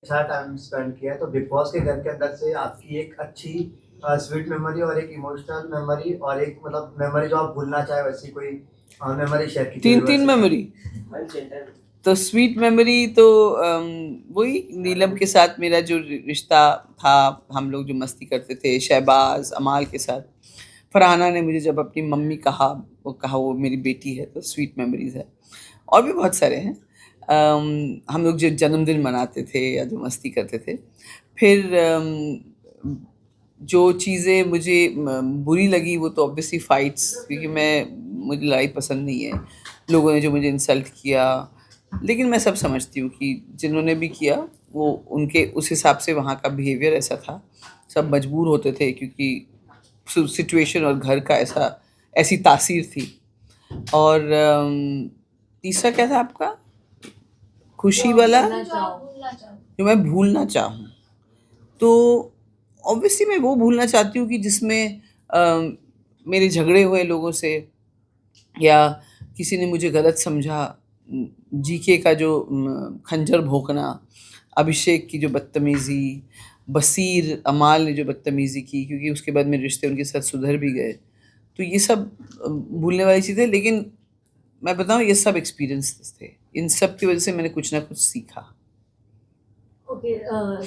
अच्छा time spend किया है, तो बिग बॉस के घर के अंदर से आपकी एक अच्छी स्वीट मेमोरी और एक इमोशनल मेमोरी और एक मतलब मेमोरी जो आप भूलना चाहे वैसी कोई मेमोरी शेयर कीजिए। तीन तीन मेमोरी। तो स्वीट मेमोरी तो वही नीलम के साथ मेरा जो रिश्ता था, हम लोग जो मस्ती करते थे शहबाज अमाल के साथ। फरहाना ने मुझे जब अपनी मम्मी कहा वो मेरी बेटी है, तो स्वीट मेमोरीज है। और भी बहुत सारे हैं। हम लोग जो जन्मदिन मनाते थे या जो मस्ती करते थे। फिर जो चीज़ें मुझे बुरी लगी वो तो ऑब्वियसली फाइट्स, क्योंकि मुझे लड़ाई पसंद नहीं है। लोगों ने जो मुझे इंसल्ट किया, लेकिन मैं सब समझती हूँ कि जिन्होंने भी किया वो उनके उस हिसाब से वहाँ का बिहेवियर ऐसा था। सब मजबूर होते थे क्योंकि सिचुएशन और घर का ऐसी तासीर थी। और तीसरा क्या था आपका? खुशी वाला जो मैं भूलना चाहूँ, तो ऑब्वियसली मैं वो भूलना चाहती हूँ कि जिसमें मेरे झगड़े हुए लोगों से, या किसी ने मुझे गलत समझा। जीके का जो खंजर भोंकना, अभिषेक की जो बदतमीज़ी, बसीर अमाल ने जो बदतमीज़ी की, क्योंकि उसके बाद मेरे रिश्ते उनके साथ सुधर भी गए। तो ये सब भूलने वाली चीज़ें। लेकिन मैं बताऊँ, ये सब एक्सपीरियंसेस थे, इन सब की वजह से मैंने कुछ ना कुछ सीखा। ओके,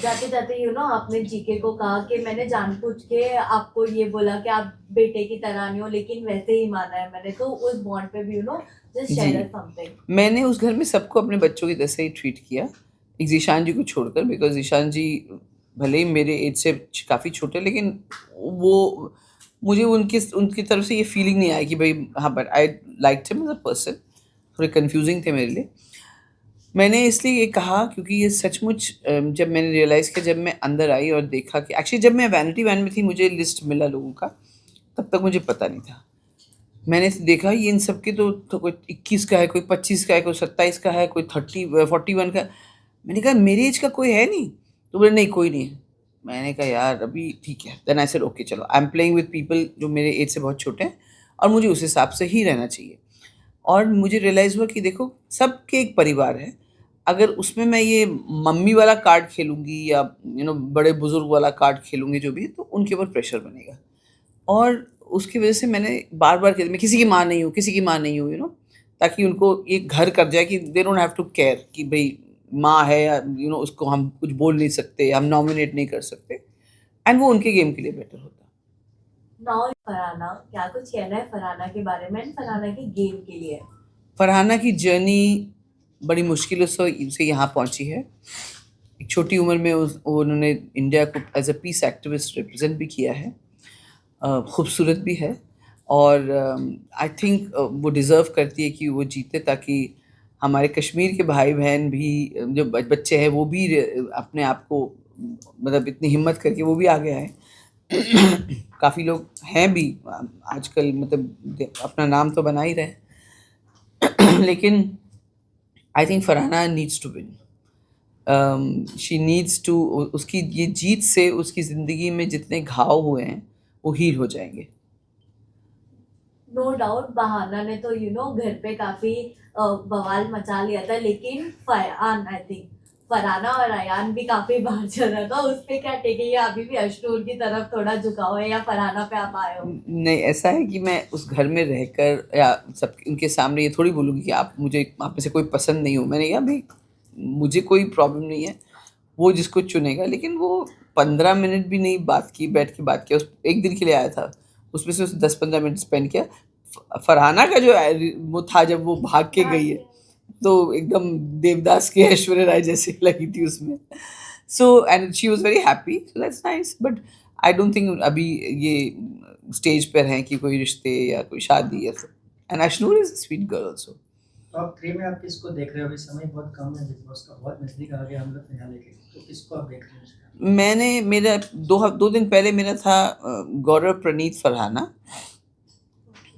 जाते जाते आपने जीके को कहा कि मैंने जानबूझ के आपको ये बोला कि आप बेटे की तरह नहीं हो, लेकिन वैसे ही माना है मैंने, तो उस बॉन्ड पे भी जस्ट शेयर समथिंग। मैंने उस घर में सबको अपने बच्चों की जैसे ही ट्रीट किया, एक जीशान जी को छोड़कर, बिकॉज जीशान जी भले ही मेरे एज से काफ़ी छोटे, लेकिन वो मुझे उनकी तरफ से ये फीलिंग नहीं आई कि भाई हाँ, but I like him as a person. थोड़े कंफ्यूजिंग थे मेरे लिए। मैंने इसलिए ये कहा क्योंकि ये सचमुच जब मैंने रियलाइज़ किया, जब मैं अंदर आई और देखा कि एक्चुअली जब मैं वैनिटी वैन में थी, मुझे लिस्ट मिला लोगों का, तब तक मुझे पता नहीं था। मैंने देखा ये इन सब के तो कोई 21 का है, कोई 25 का है, कोई 27 का है, कोई 41 का। मैंने कहा मेरी एज का कोई है नहीं? तो बोले नहीं कोई नहीं है। मैंने कहा यार अभी ठीक है। देन आई सेड ओके चलो, I am playing with people जो मेरे एज से बहुत छोटे हैं, और मुझे उस हिसाब से ही रहना चाहिए। और मुझे रियलाइज़ हुआ कि देखो सबके एक परिवार है। अगर उसमें मैं ये मम्मी वाला कार्ड खेलूँगी या बड़े बुज़ुर्ग वाला कार्ड खेलूँगी जो भी, तो उनके ऊपर प्रेशर बनेगा। और उसकी वजह से मैंने बार-बार कहा मैं किसी की माँ नहीं हूँ, किसी की माँ नहीं हूँ, ताकि उनको ये घर कर जाए कि they don't have to care कि भई माँ है या उसको हम कुछ बोल नहीं सकते, हम नॉमिनेट नहीं कर सकते। एंड वो उनके गेम के लिए बेटर होता। नाउ फरहाना, क्या कुछ कहना है फरहाना के बारे में, फरहाना की गेम के लिए? फरहाना की जर्नी बड़ी मुश्किलों से यहाँ पहुँची है। एक छोटी उम्र में उन्होंने इंडिया को as a peace activist represent भी किया है। खूबसूरत भी है, और आई थिंक वो डिज़र्व करती है कि वो जीते, ताकि हमारे कश्मीर के भाई बहन भी, जो बच्चे हैं वो भी अपने आप को मतलब इतनी हिम्मत करके वो भी आगे आए। काफ़ी लोग हैं भी आजकल, मतलब अपना नाम तो बना ही रहे। लेकिन I think Farhana needs to win. She needs to, उसकी ये जीत से उसकी ज़िंदगी में जितने घाव हुए हैं वो हील हो जाएंगे। नो डाउट बहाना ने तो घर पे काफी बवाल मचा लिया था, लेकिन फरहान आई थिंक फरहाना और अयान भी काफी बाहर चल रहा था, उस पे क्या टेक है? या अभी भी अशनूर की तरफ थोड़ा झुकाव है, या फरहाना पे आप आए हो? नहीं, ऐसा है कि मैं उस घर में रहकर या सब उनके सामने ये थोड़ी बोलूँगी कि आप में से कोई पसंद नहीं हो। मैंने कहा भाई मुझे कोई प्रॉब्लम नहीं है, वो जिसको चुनेगा। लेकिन वो 15 मिनट भी नहीं बात की, बैठ के बात किया। उस एक दिन के लिए आया था, उसमें से 10-15 मिनट स्पेंड किया। फरहाना का जो वो था, जब वो भाग के गई है, तो एकदम देवदास के ऐश्वर्या राय जैसी लगी थी उसमें। So and she was very happy, so that's nice. But I don't think अभी ये स्टेज पर हैं कि कोई रिश्ते या कोई शादी या सब। And Ashnoor is a sweet girl also. Top 3 में आप किसको देख रहे हो? अभी समय बहुत कम है, बिग बॉस का बहुत नजदीक आ गया हम लोग फिनाले के, तो किसको आप देख रहे हो? मैंने मेरा 2 दिन पहले मेरा था गौरव प्रणीत फरहाना,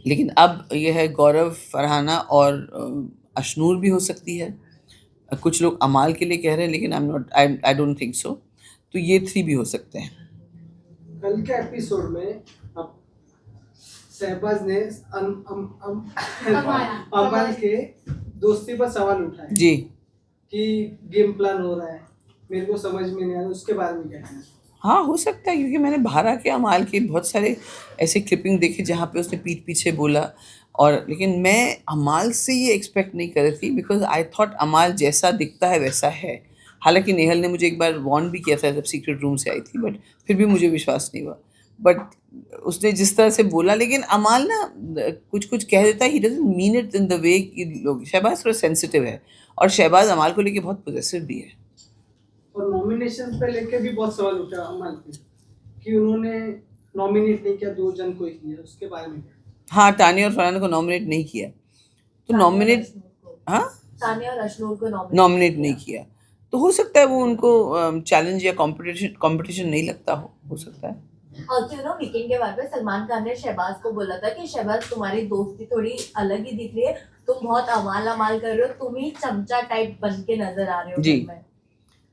लेकिन अब ये है गौरव फरहाना और अशनूर भी हो सकती है। कुछ लोग अमाल के लिए कह रहे हैं, लेकिन आई डोंट थिंक सो। तो ये 3 भी हो सकते हैं। कल के एपिसोड में अब शहबाज ने अमाल के दोस्ती पर सवाल उठाया जी कि गेम प्लान हो रहा है, मेरे को समझ में नहीं आया, उसके बारे में क्या कहना है? हाँ, हो सकता है, क्योंकि मैंने बाहर आके अमाल के बहुत सारे ऐसे क्लिपिंग देखे जहाँ पे उसने पीठ पीछे बोला, और लेकिन मैं अमाल से ये एक्सपेक्ट नहीं कर रही थी, बिकॉज आई थॉट अमाल जैसा दिखता है वैसा है। हालांकि नेहल ने मुझे एक बार वार्न भी किया था जब सीक्रेट रूम से आई थी, बट फिर भी मुझे विश्वास नहीं हुआ। बट उसने जिस तरह से बोला, लेकिन अमाल ना कुछ कुछ कह देता है, he doesn't mean it in the way कि लोग, शहबाज थोड़ा सेंसिटिव है और शहबाज अमाल को लेके बहुत पॉजेसिव भी है। और नॉमिनेशन पे लेके भी बहुत सवाल उठा अमल पे कि उन्होंने नॉमिनेट नहीं किया, 2 जन को ही किया, उसके बारे में क्या? हाँ, तानिया और फरहाना को नॉमिनेट नहीं किया, तो नॉमिनेट, हाँ, तानिया और अशनूर को नॉमिनेट नहीं किया, तो हो सकता है वो उनको चैलेंज या कंपटीशन नहीं लगता हो सकता है। और वीकेंड के बाद में सलमान खान ने शहबाज को बोला था कि शहबाज तुम्हारी दोस्ती थोड़ी अलग ही दिख रही है, तुम बहुत अमाल अमाल कर रहे हो, तुम ही चमचा टाइप बन के नजर आ रहे हो जी। फिल्म में।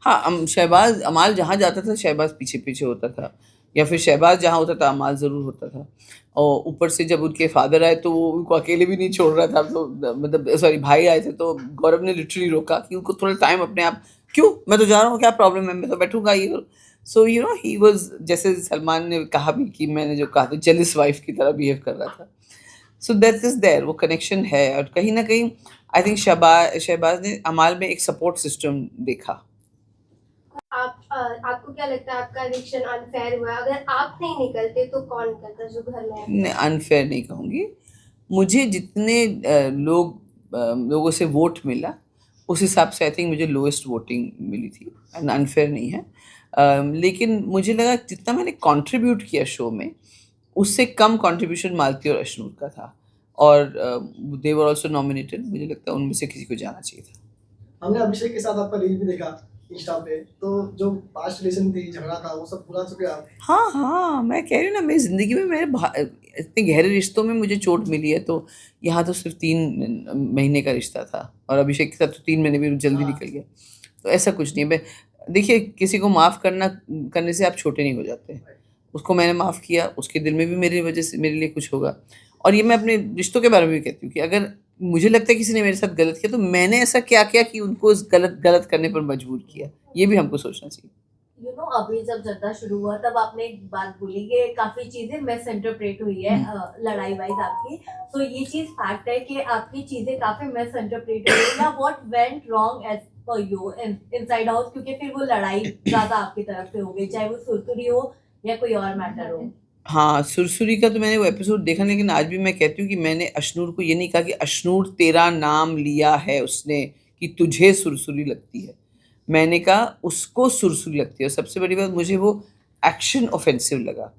हाँ, शहबाज, अमाल जहाँ जाता था शहबाज पीछे पीछे होता था, या फिर शहबाज जहाँ होता था अमाल ज़रूर होता था। और ऊपर से जब उनके फादर आए तो वो उनको अकेले भी नहीं छोड़ रहा था, तो मतलब सॉरी भाई आए थे, तो गौरव ने लिटरली रोका कि उनको थोड़ा टाइम अपने आप, क्यों, मैं तो जा रहा हूँ, क्या प्रॉब्लम है, मैं तो बैठूंगा ये। सो ही वाज, जैसे सलमान ने कहा भी कि मैंने जो कहा था, जेलिस वाइफ की तरह बिहेव कर रहा था। सो दैट इज देयर, वो कनेक्शन है, और कहीं ना कहीं आई थिंक शहबाज ने अमाल में एक सपोर्ट सिस्टम देखा। आपको क्या लगता है आपका इलेक्शन अनफेयर हुआ? अगर आप नहीं निकलते तो कौन निकलता जो घर में है? नहीं, अनफेयर नहीं कहूँगी। मुझे जितने लोगों से वोट मिला, उस हिसाब से आई थिंक मुझे लोएस्ट वोटिंग मिली थी, एंड अनफेयर नहीं है। लेकिन मुझे लगा जितना मैंने कंट्रीब्यूट किया शो में, उससे कम कंट्रीब्यूशन मालती और अशनूर का था, और दे वर ऑल्सो नॉमिनेटेड। मुझे लगता है उनमें से किसी को जाना चाहिए था। हमने अभिषेक के साथ आपका रील भी देखा इंस्टा पे, तो जो पास्ट रिलेशन थी, झगड़ा था, वो सब पूरा चुके आप? हाँ, मैं कह रही हूँ ना, मेरी ज़िंदगी में इतने गहरे रिश्तों में मुझे चोट मिली है, तो यहाँ तो सिर्फ 3 महीने का रिश्ता था, और अभिषेक के साथ तो 3 महीने भी जल्दी निकल गया। तो ऐसा कुछ नहीं है। देखिए, किसी को माफ़ करने से आप छोटे नहीं हो जाते। उसको मैंने माफ़ किया, उसके दिल में भी मेरी वजह से मेरे लिए कुछ होगा। और ये मैं अपने रिश्तों के बारे में भी कहती हूँ कि अगर मुझे लगता है किसी ने मेरे साथ गलत किया, तो मैंने ऐसा क्या किया कि उनको उस गलत करने पर मजबूर किया, ये भी हमको सोचना चाहिए। अभी जब जर्दा शुरू हुआ तब आपने एक बात बोली कि काफी चीजें मिस इंटरप्रेट हुई है लड़ाई वाइज आपकी, तो ये चीज फैक्ट है कि आपकी चीजें काफी मिस इंटरप्रेट हुई ना, what went wrong as for you inside house, क्योंकि फिर वो लड़ाई ज्यादा आपकी तरफ से हो गई, चाहे वो सुरसुरी हो या कोई और मैटर हो। हाँ, सुरसुरी का तो मैंने वो एपिसोड देखा, लेकिन आज भी मैं कहती हूँ कि मैंने अशनूर को ये नहीं कहा कि अशनूर तेरा नाम लिया है उसने कि तुझे सुरसुरी लगती है। मैंने कहा उसको सुरसुरी लगती है, और सबसे बड़ी बात, मुझे वो एक्शन ऑफेंसिव लगा।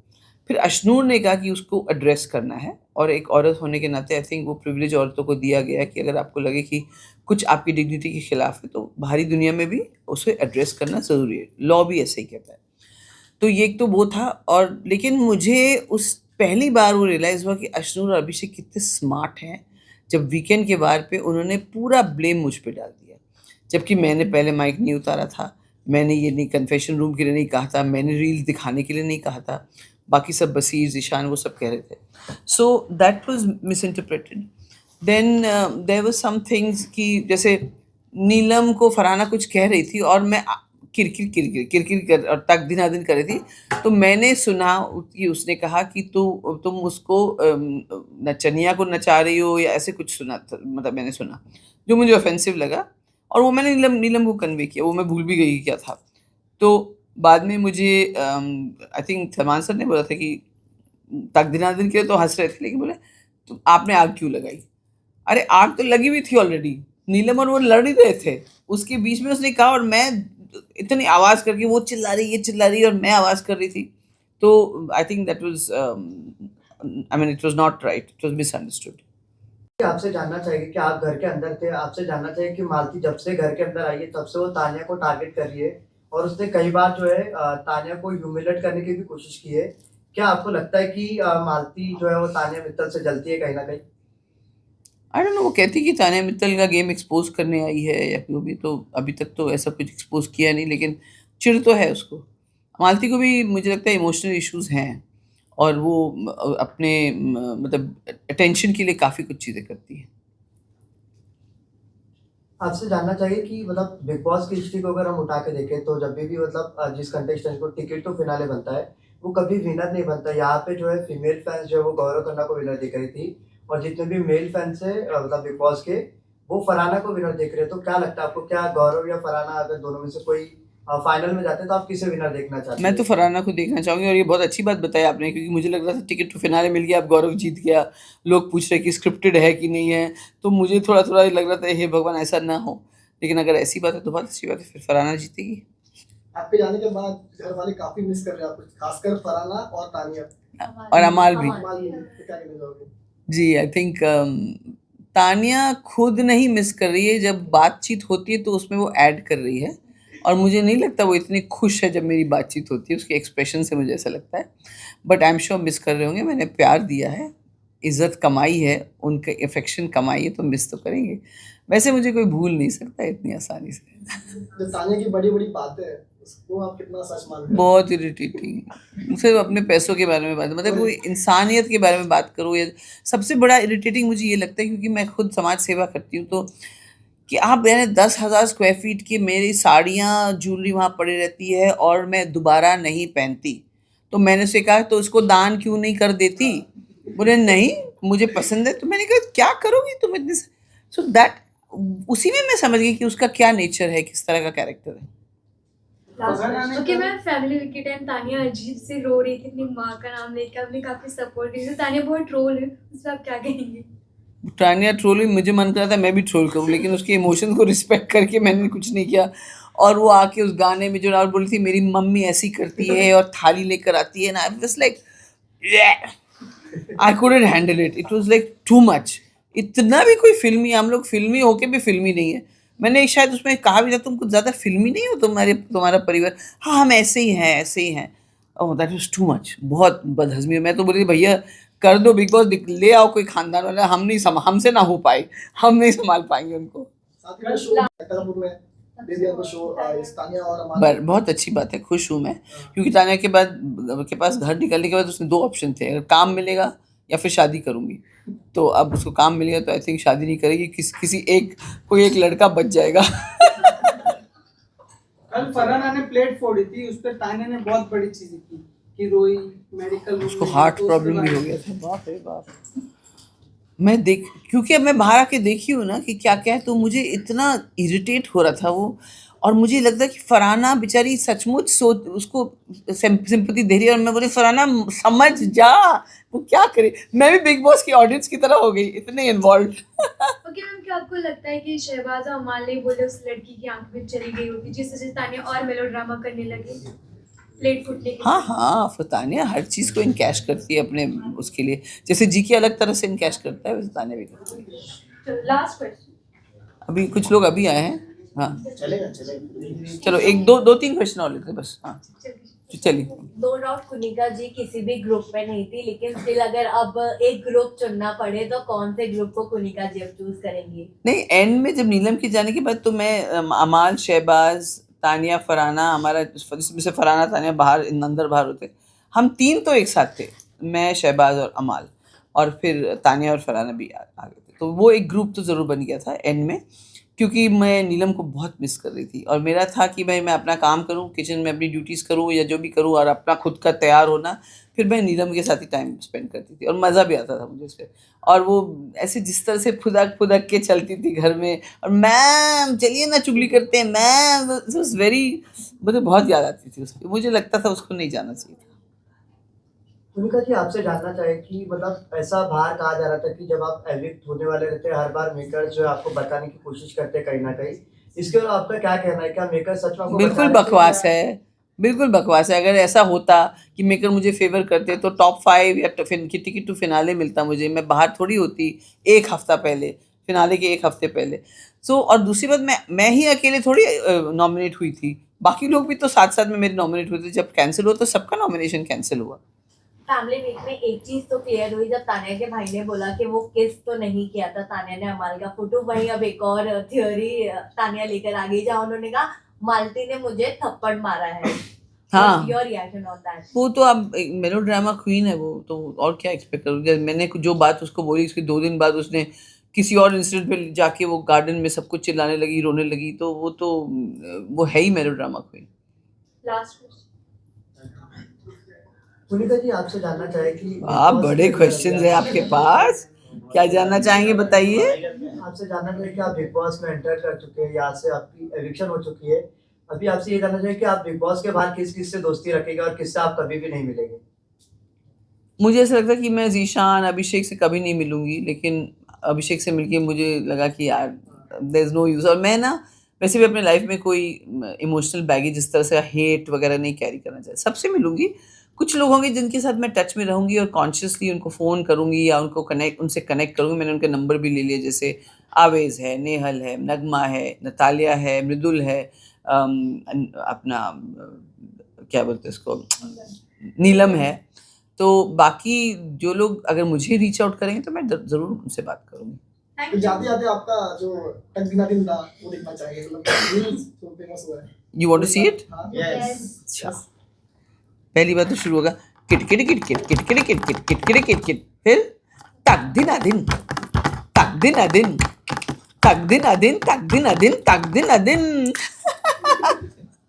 फिर अशनूर ने कहा कि उसको एड्रेस करना है, और एक औरत होने के नाते आई थिंक वो प्रिविलेज औरतों को दिया गया है कि अगर आपको लगे कि कुछ आपकी डिग्निटी के खिलाफ है, तो बाहरी दुनिया में भी उसे एड्रेस करना ज़रूरी है। लॉ भी ऐसे ही कहता है। तो ये एक तो वो था, और लेकिन मुझे उस पहली बार वो रियलाइज़ हुआ कि अशनूर और अभिषेक कितने स्मार्ट हैं, जब वीकेंड के बार पे उन्होंने पूरा ब्लेम मुझ पे डाल दिया, जबकि मैंने पहले माइक नहीं उतारा था, मैंने ये नहीं कन्फेशन रूम के लिए नहीं कहा था, मैंने रील दिखाने के लिए नहीं कहा था, बाकी सब बसीर, ज़ीशान, वो सब कह रहे थे। So that was misinterpreted. Then there were some things कि जैसे नीलम को फरहाना कुछ कह रही थी, और मैं किरकिर कर और तक दिन कर रही थी, तो मैंने सुना कि उसने कहा कि तुम उसको नचनिया को नचा रही हो, या ऐसे कुछ सुना था, मतलब मैंने सुना, जो मुझे ऑफेंसिव लगा, और वो मैंने नीलम को कन्वे किया, वो मैं भूल भी गई क्या था। तो बाद में मुझे आई थिंक सलमान सर ने बोला था कि तक दिन के लिए तो हंस रहे थे, लेकिन बोले तो आपने आग क्यों लगाई? अरे आग तो लगी हुई थी ऑलरेडी, नीलम और वो लड़ ही रहे थे, उसके बीच में उसने कहा, और मैं इतनी आवाज़ करके, वो चिल्ला रही, ये चिल्ला रही, और मैं आवाज़ कर रही थी। तो I think that was, I mean it was not right, it was misunderstood. आपसे जानना चाहिए कि आप घर के अंदर थे, आपसे जानना चाहिए कि मालती जब से घर के अंदर आई है तब से वो तानिया को टारगेट कर रही है, और उसने कई बार जो है तानिया को ह्यूमिलेट करने की भी कोशिश की है। क्या आपको लगता है कि मालती जो है वो तानिया मित्तल से जलती है कहीं ना कहीं? आई डोंट नो, वो कहती कि तानिया मित्तल का गेम एक्सपोज करने आई है या क्यों भी, तो अभी तक तो ऐसा कुछ एक्सपोज किया नहीं, लेकिन चिढ़ तो है उसको। मालती को भी मुझे लगता है इमोशनल इश्यूज हैं, और वो अपने मतलब अटेंशन के लिए काफ़ी कुछ चीज़ें करती है। आपसे जानना चाहिए कि मतलब बिग बॉस की हिस्ट्री को अगर हम उठा के देखें तो जब भी मतलब जिस कंटेस्टेंट को टिकट टू फिनाले बनता है वो कभी विनर नहीं बनता। यहाँ पे जो है फीमेल फैंस जो है वो गौरव खन्ना को विनर देख रही थी और जितने भी मेल फैंस है मतलब बिग बॉस के वो फरहाना को विनर देख रहे हैं। तो क्या लगता है आपको, क्या गौरव या फरहाना अगर दोनों में से कोई फाइनल में जाते हैं तो आप किसे विनर देखना चाहते मैं हैं? तो फरहाना को देखना चाहूँगी और ये बहुत अच्छी बात बताई आपने, क्योंकि मुझे लग रहा था टिकट टू फिनाले मिल गया, अब गौरव जीत गया, लोग पूछ रहे कि स्क्रिप्टेड है कि नहीं है, तो मुझे थोड़ा थोड़ा लग रहा था हे भगवान ऐसा ना हो, लेकिन अगर ऐसी बात है तो बहुत अच्छी बात है, फिर फरहाना जीतेगी। आपके जाने के बाद घर वाले काफी मिस कर रहे हैं आपको, खासकर फरहाना और तानिया। और अमाल भी। माली तो क्या कहना चाहोगे? जी, आई थिंक तानिया खुद नहीं मिस कर रही है, जब बातचीत होती है तो उसमें वो ऐड कर रही है, और मुझे नहीं लगता वो इतनी खुश है जब मेरी बातचीत होती है, उसके एक्सप्रेशन से मुझे ऐसा लगता है। But I am sure miss कर रहे होंगे, मैंने प्यार दिया है, इज़्ज़त कमाई है, उनका अफेक्शन कमाई है, तो मिस तो करेंगे। वैसे मुझे कोई भूल नहीं सकता इतनी आसानी से। जो तानिया की बड़ी बड़ी बातें हैं उसको आप कितना सच मानते हैं? बहुत इरिटेटिंग, सिर्फ अपने पैसों के बारे में बात, मतलब कोई इंसानियत के बारे में बात करो, या सबसे बड़ा इरिटेटिंग मुझे ये लगता है, क्योंकि मैं खुद समाज सेवा करती हूँ, तो कि आप यानी 10,000 स्क्वायर फीट की मेरी साड़ियाँ ज्वेलरी वहाँ पड़ी रहती है और मैं दोबारा नहीं पहनती, तो मैंने उससे कहा तो उसको दान क्यों नहीं कर देती? बोले नहीं मुझे पसंद है। तो मैंने कहा क्या करोगी तुम इतने, सो दैट उसी में मैं समझ गई कि उसका क्या नेचर है, किस तरह का कैरेक्टर है। ओके, मैं फैमिली वीक के टाइम तानिया अजीब से रो रही थी अपनी माँ का नाम लेकर, अपने काफी सपोर्ट की। तानिया बहुत ट्रोल है, उस पर आप क्या कहेंगे? तानिया ट्रोल हुई, मुझे मन कर रहा था मैं भी ट्रोल करूं, लेकिन उसके इमोशन को रिस्पेक्ट करके मैंने कुछ नहीं किया। और वो आके उस गाने में जो बोली थी मेरी मम्मी ऐसी करती है और थाली लेकर आती है ना, I was like I couldn't handle it, it was like too much. इतना भी कोई फिल्मी, हम लोग फिल्मी होके भी फिल्मी नहीं है। मैंने शायद उसमें कहा भी था तुम कुछ ज़्यादा फिल्मी नहीं हो, तुम्हारा परिवार, हाँ हम ऐसे ही हैं ऐसे ही हैं। Oh that was too much, बहुत बदहज़मी। मैं तो बोली भैया कर दो बिग बॉस, ले आओ कोई खानदान वाला, हम नहीं हमसे ना हो पाए, हम नहीं संभाल पाएंगे उनको। साथ ही में शो कपूर में दे दिया तो शो इस तानिया और अमाल। बहुत अच्छी बात है, खुश हूँ मैं, क्योंकि तानिया के पास घर निकलने के बाद उसने 2 ऑप्शन थे, अगर काम मिलेगा या फिर शादी करूँगी। तो अब उसको काम मिलेगा तो आई थिंक शादी नहीं करेगी, किसी एक कोई एक लड़का बच जाएगा। कल फरहाना ने प्लेट फोड़ी थी, उस पर तानिया ने बहुत बड़ी चीजें की कि रोई, मेडिकल रूम उसको में हार्ट तो उसके प्रॉब्लम भी बारे हो में- गया था, बाप रे बाप। मैं देख, क्योंकि अब मैं बाहर आके देखी हूँ ना कि क्या क्या है, तो मुझे इतना इरिटेट हो रहा था वो, और मुझे लगता है कि फरहाना बेचारी सचमुच उसको सिंपैथी दे रही है, और मैं बोली फरहाना समझ जा, वो क्या करे। मैं भी बिग बॉस की ऑडियंस की तरह हो गई, इतने इन्वॉल्व। ओके मैम, क्या आपको लगता है कि शहबाज और अमाल ने बोले उस लड़की की आंख में चली गई होगी, जिस वजह से तानिया और मेलोड्रामा करने लगे प्लेट फूटने के? हाँ हाँ, तानिया हर चीज़ को इनकैश करती है अपने उसके लिए, जैसे जी के अलग तरह से इनकैश करता है, वैसे तानिया भी करती है। Last question. अभी कुछ लोग अभी आए हैं, हाँ चलेगा। चलो एक दो 3 क्वेश्चन और लेते हैं बस, हाँ चलिए। नो डाउट कुनिका जी किसी भी ग्रुप में नहीं थी, लेकिन स्टिल अगर अब एक ग्रुप चुनना पड़े तो कौन से ग्रुप को कुनिका जी अब चूज करेंगी? नहीं, एंड में जब नीलम के जाने के बाद तो मैं अमाल, शहबाज, तानिया, फरहाना, हमारा इसमें से फरहाना तानिया बाहर अंदर बाहर होते, हम 3 तो एक साथ थे, मैं, शहबाज और अमाल, और फिर तानिया और फरहाना भी आ गए थे, तो वो एक ग्रुप तो ज़रूर बन गया था एंड में, क्योंकि मैं नीलम को बहुत मिस कर रही थी, और मेरा था कि भाई मैं अपना काम करूं, किचन में अपनी ड्यूटीज़ करूं या जो भी करूं, और अपना खुद का तैयार होना, फिर मैं नीलम के साथ ही टाइम स्पेंड करती थी और मज़ा भी आता था मुझे इससे। और वो ऐसे जिस तरह से फुदक फुदक के चलती थी घर में, और मैम चलिए ना चुगली करते हैं मैम, इट वाज वेरी, मुझे बहुत याद आती थी उसकी, मुझे लगता था उसको नहीं जाना चाहिए था। कुनिका जी आपसे जानना चाहे कि मतलब ऐसा बाहर कहा जा रहा था कि जब आप एविक्ट होने वाले रहते हैं हर बार मेकर जो है आपको बताने की कोशिश करते हैं कहीं ना कहीं, इसके बारे में आपका क्या कहना है? क्या मेकर सच में आपको बिल्कुल बताने से बकवास क्या- है, बिल्कुल बकवास है। अगर ऐसा होता कि मेकर मुझे फेवर करते तो टॉप 5 या की टिकट टू फिनाले मिलता मुझे, मैं बाहर थोड़ी होती 1 हफ्ता पहले, फिनाले के 1 हफ्ते पहले। सो और दूसरी बात, मैं ही अकेले थोड़ी नॉमिनेट हुई थी, बाकी लोग भी तो साथ साथ में मेरे नॉमिनेट हुए थे। जब कैंसिल हुआ तो सबका नॉमिनेशन कैंसिल हुआ। फैमिली वीक में एक चीज तो क्लियर हुई, जब तानिया के भाई ने बोला कि वो किस तो नहीं किया था तानिया ने अमाल का फोटो, वहीं अब एक और थियोरी तानिया लेकर आ गई जहाँ उन्होंने कहा मालती ने मुझे थप्पड़ मारा है। हाँ। Your reaction on that? वो तो अब मेलोड्रामा क्वीन है वो, तो और क्या एक्सपेक्ट करूँ। मैंने जो बात उसको बोली उसके 2 दिन बाद उसने किसी और इंसिडेंट पे जाके वो गार्डन में सबको चिल्लाने लगी, रोने लगी, तो वो है ही मेलोड्रामा क्वीन। लास्ट पुनीता जी आपसे जानना चाहे कि आप बड़े क्वेश्चंस हैं आपके पास, क्या जानना चाहेंगे बताइए। आपसे जानना चाहिए कि आप बिग बॉस में एंटर कर चुके हैं, यहाँ से आपकी एविक्शन हो चुकी है। अभी आपसे ये जानना चाहिए कि आप बिग बॉस के बाहर किस किस से दोस्ती रखेंगे और किससे आप कभी भी नहीं मिलेंगे। मुझे ऐसा लगता है कि मैं ज़ीशान, अभिषेक से कभी नहीं मिलूंगी, लेकिन अभिषेक से मिलके मुझे लगा कि यार देयर इज़ नो यूज़। और मैं ना वैसे भी अपने लाइफ में कोई इमोशनल बैगेज इस तरह से हेट वगैरह नहीं कैरी करना चाहिए। सबसे मिलूंगी, कुछ लोग होंगे जिनके साथ मैं टच में रहूंगी और कॉन्शियसली उनको फ़ोन करूंगी या उनसे कनेक्ट करूंगी। मैंने उनके नंबर भी ले लिए, जैसे आवेज़ है, नेहल है, नगमा है, नतालिया है, मृदुल है, अपना क्या बोलते हैं इसको, नीलम है। तो बाकी जो लोग अगर मुझे रीच आउट करेंगे तो मैं ज़रूर उनसे बात करूँगी। तो जाते जाते आपका जो टक बिना दिन था वो देखना चाहिए, मतलब रील्स जो फेमस हुआ है। You want to see it? हाँ, अच्छा, पहली बार तो शुरू होगा किट किट किट किट किट किट किट किट किट किट किट किट, फिर तक दिन अदिन तक दिन अदिन तक दिन अदिन तक दिन अदिन तक दिन अदिन।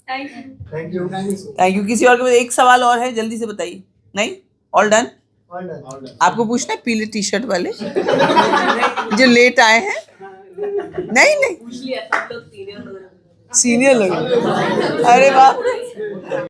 Thank you. Thank you. किसी और के पास एक सवाल और है, जल्दी से बताइए। नहीं, ऑल डन? All done. आपको पूछना है पीले टी शर्ट वाले जो लेट आए हैं? नहीं नहीं, सीनियर लोग। अरे वाह,